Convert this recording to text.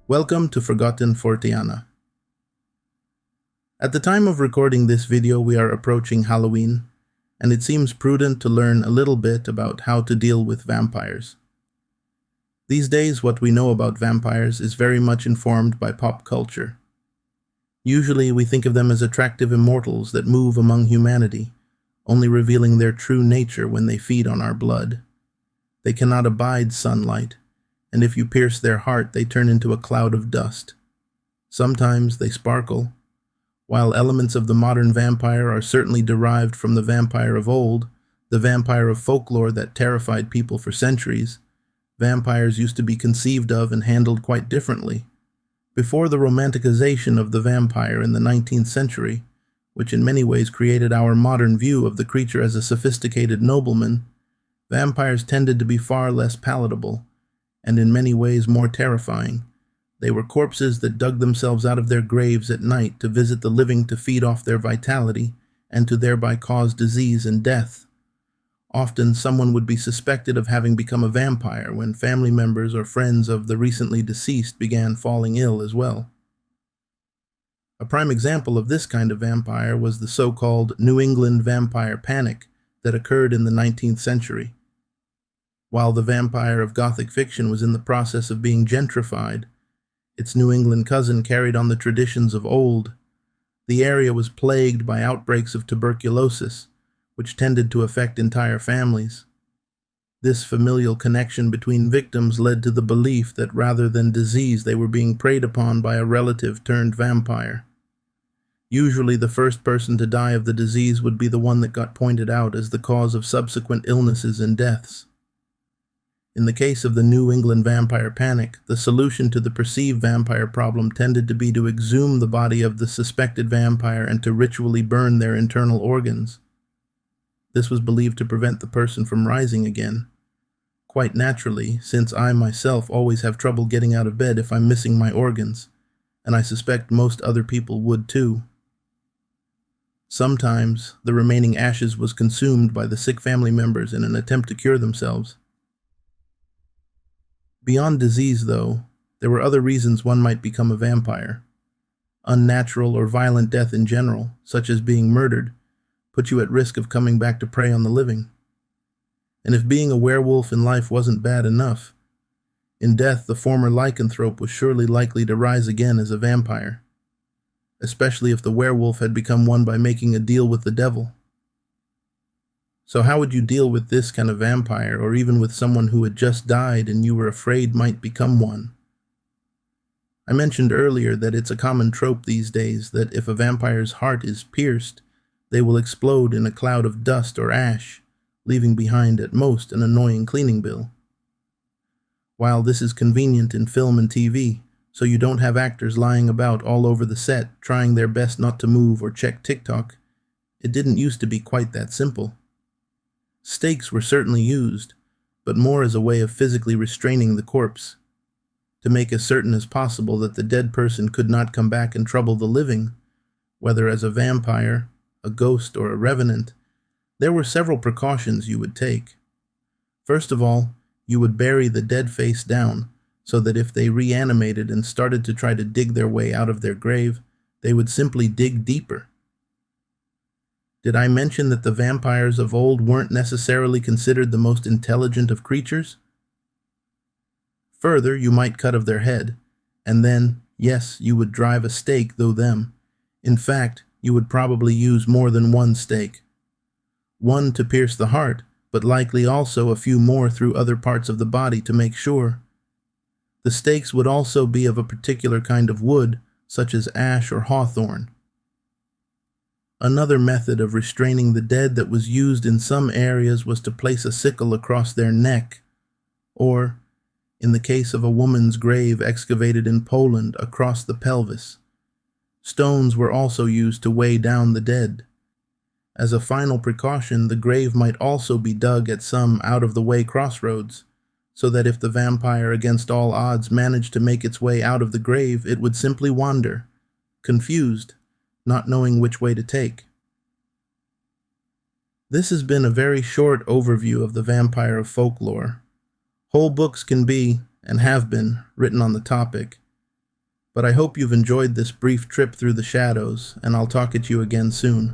Welcome to Forgotten Forteana. At the time of recording this video, we are approaching Halloween, and it seems prudent to learn a little bit about how to deal with vampires. These days, what we know about vampires is very much informed by pop culture. Usually, we think of them as attractive immortals that move among humanity, only revealing their true nature when they feed on our blood. They cannot abide sunlight, and if you pierce their heart, they turn into a cloud of dust. Sometimes they sparkle. While elements of the modern vampire are certainly derived from the vampire of old, the vampire of folklore that terrified people for centuries, vampires used to be conceived of and handled quite differently. Before the romanticization of the vampire in the 19th century, which in many ways created our modern view of the creature as a sophisticated nobleman, vampires tended to be far less palatable, and in many ways more terrifying. They were corpses that dug themselves out of their graves at night to visit the living to feed off their vitality and to thereby cause disease and death. Often someone would be suspected of having become a vampire when family members or friends of the recently deceased began falling ill as well. A prime example of this kind of vampire was the so-called New England vampire panic that occurred in the 19th century. While the vampire of Gothic fiction was in the process of being gentrified, its New England cousin carried on the traditions of old. The area was plagued by outbreaks of tuberculosis, which tended to affect entire families. This familial connection between victims led to the belief that rather than disease, they were being preyed upon by a relative turned vampire. Usually, the first person to die of the disease would be the one that got pointed out as the cause of subsequent illnesses and deaths. In the case of the New England vampire panic, the solution to the perceived vampire problem tended to be to exhume the body of the suspected vampire and to ritually burn their internal organs. This was believed to prevent the person from rising again. Quite naturally, since I myself always have trouble getting out of bed if I'm missing my organs, and I suspect most other people would too. Sometimes, the remaining ashes was consumed by the sick family members in an attempt to cure themselves. Beyond disease, though, there were other reasons one might become a vampire. Unnatural or violent death in general, such as being murdered, put you at risk of coming back to prey on the living. And if being a werewolf in life wasn't bad enough, in death the former lycanthrope was surely likely to rise again as a vampire, especially if the werewolf had become one by making a deal with the devil. So how would you deal with this kind of vampire, or even with someone who had just died and you were afraid might become one? I mentioned earlier that it's a common trope these days that if a vampire's heart is pierced, they will explode in a cloud of dust or ash, leaving behind at most an annoying cleaning bill. While this is convenient in film and TV, so you don't have actors lying about all over the set trying their best not to move or check TikTok, it didn't used to be quite that simple. Stakes were certainly used, but more as a way of physically restraining the corpse, to make as certain as possible that the dead person could not come back and trouble the living, whether as a vampire, a ghost, or a revenant. There were several precautions you would take. First of all, you would bury the dead face down, so that if they reanimated and started to try to dig their way out of their grave, they would simply dig deeper. Did I mention that the vampires of old weren't necessarily considered the most intelligent of creatures? Further, you might cut off their head, and then, yes, you would drive a stake through them. In fact, you would probably use more than one stake. One to pierce the heart, but likely also a few more through other parts of the body to make sure. The stakes would also be of a particular kind of wood, such as ash or hawthorn. Another method of restraining the dead that was used in some areas was to place a sickle across their neck, or, in the case of a woman's grave excavated in Poland, across the pelvis. Stones were also used to weigh down the dead. As a final precaution, the grave might also be dug at some out-of-the-way crossroads, so that if the vampire against all odds managed to make its way out of the grave, it would simply wander, confused, not knowing which way to take. This has been a very short overview of the vampire of folklore. Whole books can be, and have been, written on the topic, but I hope you've enjoyed this brief trip through the shadows, and I'll talk at you again soon.